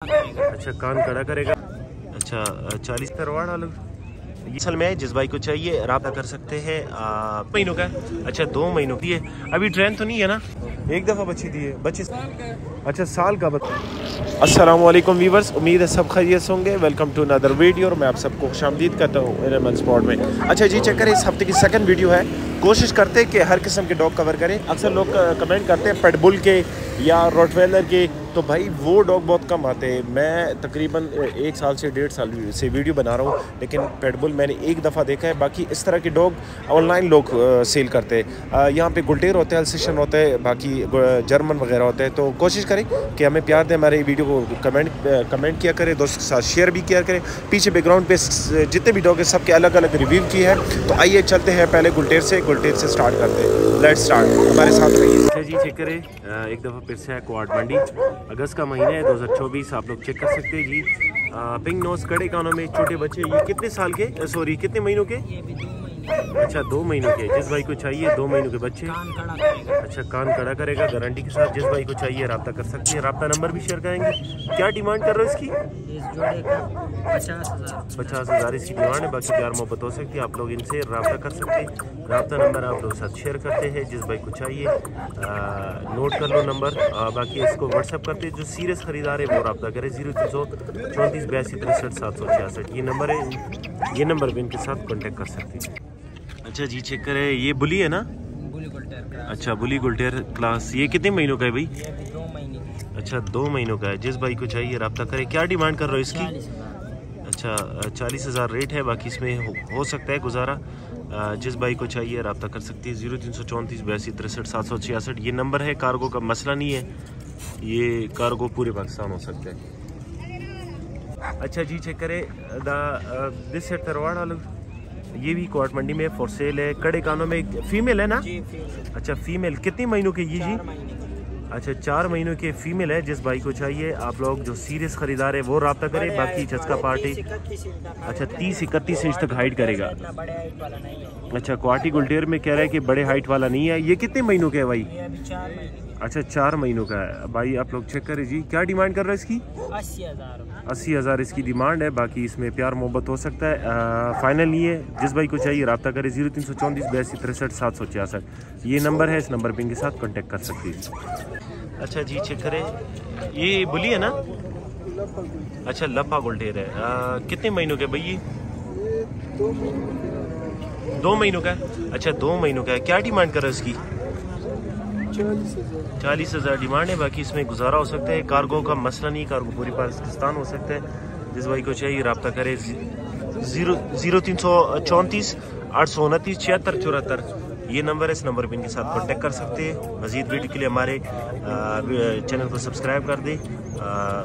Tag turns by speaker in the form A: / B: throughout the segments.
A: अच्छा, कान खड़ा करेगा। अच्छा, 40 तरवाड़ वालों असल में जिस भाई को चाहिए राब्ता कर सकते हैं। महीनों का है। अच्छा, 2 महीनों की है। अभी ट्रेन तो नहीं है ना? एक दफ़ा बच्ची दी है बच्चे। अच्छा, साल का बच्चा। अस्सलाम वालेकुम व्यूअर्स, उम्मीद है सब खैरियत होंगे। वेलकम टू अनदर वीडियो और मैं आप सबको खुशामदीद करता हूँ एनिमल स्पॉट में। अच्छा जी, चेक करें, इस हफ्ते की सेकंड वीडियो है। कोशिश करते हैं कि हर किस्म के डॉग कवर करें। अक्सर लोग कमेंट करते हैं पेटबुल के या रॉटवेलर के, तो भाई वो डॉग बहुत कम आते हैं। मैं तकरीबन 1 साल से 1.5 साल से वीडियो बना रहा हूँ, लेकिन पेटबुल मैंने एक दफ़ा देखा है। बाकी इस तरह के डॉग ऑनलाइन लोग सेल करते हैं। यहाँ पे गुल्टेर होते हैं, अल्सेशन होते हैं, बाकी जर्मन वगैरह होते हैं। तो कोशिश करें कि हमें प्यार दें, हमारे वीडियो को कमेंट किया करें, दोस्तों के साथ शेयर भी किया करें। पीछे बैकग्राउंड पे जितने भी डॉग हैं सबके अलग अलग रिव्यू की है। तो आइए चलते हैं पहले गुल्टेर से स्टार्ट करते हैं। लेट्स स्टार्ट, हमारे साथ रहिए। अच्छा जी, चेक करें, एक दफ़ा फिर से है क्वाड मंडी। अगस्त का महीना है 2024, आप लोग चेक कर सकते हैं जी। पिंक नोज, कड़े कानों में छोटे बच्चे। ये कितने साल के, सॉरी कितने महीनों के? अच्छा, 2 महीनों के। जिस भाई को चाहिए 2 महीनों के बच्चे। अच्छा, कान खड़ा करेगा गारंटी के साथ। जिस भाई को चाहिए रब्ता कर सकते हैं। रब्ता नंबर भी शेयर करेंगे। क्या डिमांड कर रहे हो इसकी?
B: इस जोड़े का
A: 50,000 इसकी डिमांड है। बाकी प्यार मोहब्बत हो सकती है, आप लोग इनसे रब्ता कर सकते हैं। रब्ता नंबर आप लोग साथ शेयर करते हैं। जिस भाई को चाहिए नोट कर लो नंबर। बाकी इसको व्हाट्सअप करते हैं। जो सीरियस खरीदार है वो रब्ता करें। 0334 82 63 766 ये नंबर है। ये नंबर भी इनके साथ कॉन्टेक्ट कर सकते हैं। अच्छा जी, चेक करें, ये बुली है ना?
B: बुली गुल्टेर क्लास।
A: अच्छा, बुली गुल्टेर क्लास। ये कितने महीनों का है भाई?
B: ये भी 2 महीने की।
A: अच्छा, 2 महीनों का है। जिस भाई को चाहिए रब्ता करें। क्या डिमांड कर रहे हो इसकी?
B: 40,000।
A: अच्छा, 40,000 रेट है। बाकी इसमें हो सकता है गुजारा। जिस भाई को चाहिए रब्ता कर सकती है। 0334 82 63 766 ये नंबर है। कार्गो का मसला नहीं है, ये कार्गो पूरे पाकिस्तान हो सकता है। अच्छा जी, चेक करें, दिस सेट तरवाड़ वालों, ये भी क्वाड मंडी में फॉर सेल है। कड़े कानों में फीमेल है ना?
B: जी फीमेल।
A: अच्छा, फीमेल कितने महीनों की ये जी?
B: 4 महीने की।
A: अच्छा, 4 महीनों के फीमेल है। जिस भाई को चाहिए आप लोग जो सीरियस खरीदार है वो रब्ता करें। बाकी चस्का पार्टी। अच्छा, 30-31 इंच तक हाइट करेगा।
B: बड़े हाइट वाला नहीं है।
A: अच्छा, क्वाटी गुल्टेर में कह रहा है कि बड़े हाइट वाला नहीं है। ये कितने महीनों के है भाई?
B: ये अभी 4 महीने की।
A: अच्छा, 4 महीनों का है भाई। आप लोग चेक करें जी। क्या डिमांड कर रहे हैं इसकी?
B: 80,000।
A: 80,000 इसकी डिमांड है। बाकी इसमें प्यार मोहब्बत हो सकता है। फाइनल नहीं है। जिस भाई को चाहिए रब्ता करें। 0334 82 63 766 ये नंबर है। इस नंबर पर इनके साथ कॉन्टेक्ट कर सकते हैं। अच्छा जी, चेक करें, ये बुली है ना? अच्छा, लपा गुल्टेर है। कितने महीनों के भाई? ये 2 महीनों का है। अच्छा, 2 महीनों का है। क्या डिमांड कर रहे हैं इसकी? 40,000 डिमांड है। बाकी इसमें गुजारा हो सकता है। कार्गो का मसला नहीं, कार्गो पूरी पाकिस्तान हो सकता है। जिस भाई को चाहिए रब्ता करे। 0334 829 76 74 ये नंबर है। इस नंबर पर इनके साथ कांटेक्ट कर सकते हैं। मजीद वीडियो के लिए हमारे चैनल को सब्सक्राइब कर दें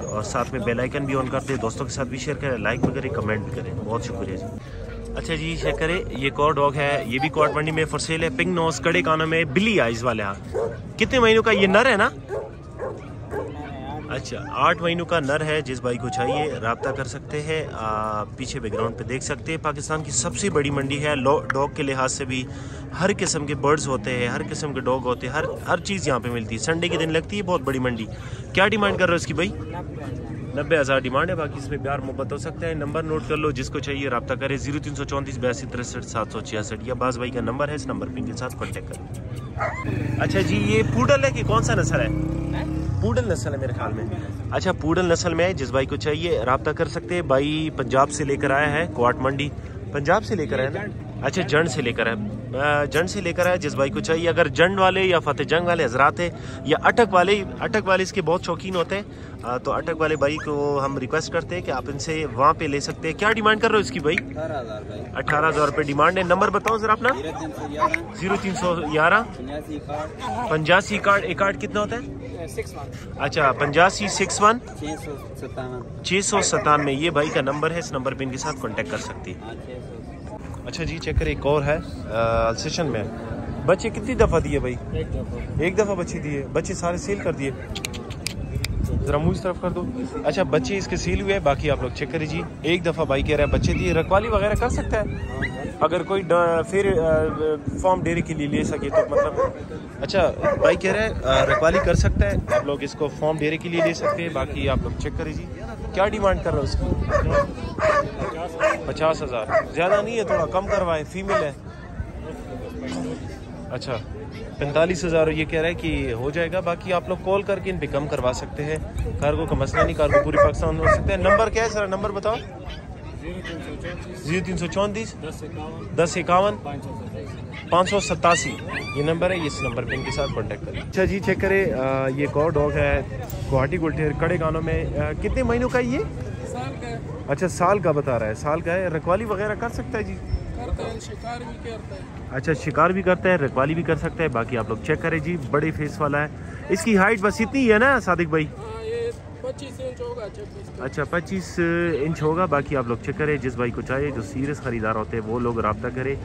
A: और साथ में बेल आइकन भी ऑन कर दें। दोस्तों के साथ भी शेयर करें, लाइक भी करें, कमेंट भी करें। बहुत शुक्रिया जी। अच्छा जी, चेक करें, ये एक और डॉग है। ये भी क्वाड मंडी में फॉर सेल है। पिंक नोज, कड़े कानों में, बिल्ली आइज वाले। कितने महीनों का ये नर है ना? अच्छा, 8 महीनों का नर है। जिस भाई को चाहिए रब्ता कर सकते हैं। पीछे बैकग्राउंड पे देख सकते हैं। पाकिस्तान की सबसे बड़ी मंडी है। डॉग के लिहाज से भी हर किस्म के बर्ड्स होते हैं, हर किस्म के डॉग होते हैं, हर चीज़ यहाँ पे मिलती है। संडे के दिन लगती है बहुत बड़ी मंडी। क्या डिमांड कर रहे हो इसकी भाई? 90,000 डिमांड है। बाकी इसमें प्यार मोहब्बत हो सकता है। नंबर नोट कर लो, जिसको चाहिए रब्ता करें। 0334 82 63 766 या बाज भाई का नंबर है। इस नंबर पर इनके साथ कॉन्टेक्ट करें। अच्छा जी, ये पूडल है कि कौन सा नस्ल है? पूडल नस्ल है मेरे ख्याल में। अच्छा, पूडल नस्ल में है। जिस भाई को चाहिए रब्ता कर सकते हैं। भाई पंजाब से लेकर आया है। क्वाड मंडी पंजाब से लेकर आया ना? अच्छा, जंड से लेकर है। जंड से लेकर आया। जिस भाई को चाहिए, अगर जंड वाले या फतेह जंग वाले हजरात है या अटक वाले इसके बहुत शौकीन होते हैं, तो अटक वाले भाई को हम रिक्वेस्ट करते हैं कि आप इनसे वहाँ पे ले सकते हैं। क्या डिमांड कर रहे हो इसकी भाई? 18,000 रुपये डिमांड है। नंबर बताओ सर अपना। 0311 85 कार्ड। एक कार्ड कितना होता है?
B: 61।
A: अच्छा, 85 61
B: 697।
A: में ये भाई का नंबर है। इस नंबर पे इनके साथ कांटेक्ट कर सकती है। अच्छा जी, चेक करें, एक और है अल्सेशन में। बच्चे कितनी दफ़ा दिए भाई? एक दफ़ा बच्चे दिए। बच्चे सारे सेल कर दिए। जरा मुंह इस तरफ कर दो। अच्छा बच्चे इसके सील हुए हैं, बाकी आप लोग चेक करिए जी। एक दफ़ा भाई कह रहा है बच्चे दिए, रखवाली वगैरह कर सकता है अगर कोई फिर फॉर्म डेयरी के लिए ले सके तो, मतलब अच्छा भाई कह रहा है रखवाली कर सकता है, आप लोग इसको फॉर्म डेयरी के लिए ले सकते हैं। बाकी आप लोग चेक करिए जी। क्या डिमांड कर रहे हो उसकी? 50,000 ज़्यादा नहीं है, थोड़ा कम करवाए, फीमेल है। अच्छा 45,000 ये कह रहा है कि हो जाएगा। बाकी आप लोग कॉल करके इन पे कम करवा सकते हैं, कार्गो का मसला नहीं, कार्गो पूरी पाकिस्तान हो सकते हैं। नंबर क्या है सर, नंबर बताओ। 0334 10 51 587 ये नंबर है, इस नंबर पे इनके साथ कांटेक्ट करें। अच्छा जी चेक करें, ये कौ डॉग है गुवाहाटी गुलटेर कड़े गानों में। कितने महीनों का ये?
C: साल का है।
A: अच्छा साल का बता रहा है, साल का है। रखवाली वगैरह कर सकता है जी?
C: करता है, शिकार भी करता है।
A: अच्छा शिकार भी करता है, रखवाली भी कर सकता है। बाकी आप लोग चेक करें जी, बड़े फेस वाला है। इसकी हाइट बस इतनी ही है ना सादिक भाई?
C: हाँ, ये 25 इंच होगा।
A: अच्छा 25 इंच होगा। बाकी आप लोग चेक करें, जिस भाई को चाहिए, जो सीरियस ख़रीदार होते हैं वो लोग रब्ता करें।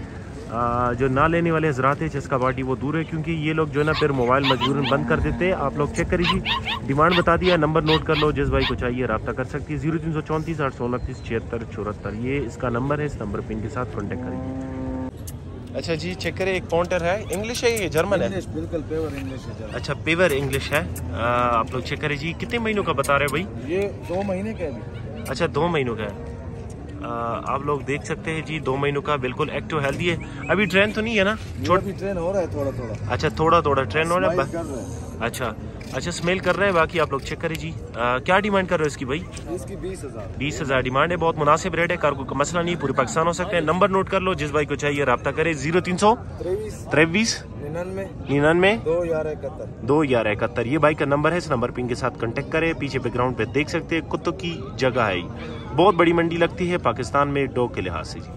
A: जो ना लेने वाले हजरात हैं जिसका पार्टी वो दूर है, क्योंकि ये लोग जो है ना फिर मोबाइल मजबूरन बंद कर देते हैं। आप लोग चेक करिए, डिमांड बता दिया, नंबर नोट कर लो, जिस भाई को चाहिए रब्ता कर सकती है। 0334 829 76 74 ये इसका नंबर है, इस नंबर पर इनके साथ कॉन्टेक्ट करिए। अच्छा जी चेक करें, एक पॉइंटर है, इंग्लिश है ये जर्मन है?
D: बिल्कुल पेवर इंग्लिश है।
A: अच्छा पेवर इंग्लिश है। आप लोग चेक करें जी। कितने महीनों का बता रहे हैं भाई?
D: ये 2 महीने का है।
A: अच्छा 2 महीनों का है। आप लोग देख सकते हैं जी, 2 महीनों का, बिल्कुल एक्टिव हेल्दी है। अभी ट्रेन तो नहीं है ना?
D: छोटी ट्रेन हो रहा है थोड़ा थोड़ा।
A: अच्छा थोड़ा थोड़ा ट्रेन हो रहा है।
D: कर रहा है।
A: अच्छा अच्छा स्मेल कर रहे हैं। बाकी आप लोग चेक करें जी। क्या डिमांड कर रहे हो इसकी भाई?
D: इसकी 20,000।
A: 20,000 डिमांड है, बहुत मुनासिब रेट है, कार्गो का मसला नहीं, पूरे पाकिस्तान हो सकते हैं। नंबर नोट कर लो, जिस भाई को चाहिए रब्ता करे। 0323 99 21171 ये भाई का नंबर है, इस नंबर पे इनके साथ कांटेक्ट करें। पीछे बैकग्राउंड पे देख सकते हैं कुत्तों की जगह है, बहुत बड़ी मंडी लगती है पाकिस्तान में डॉग के लिहाज से जी।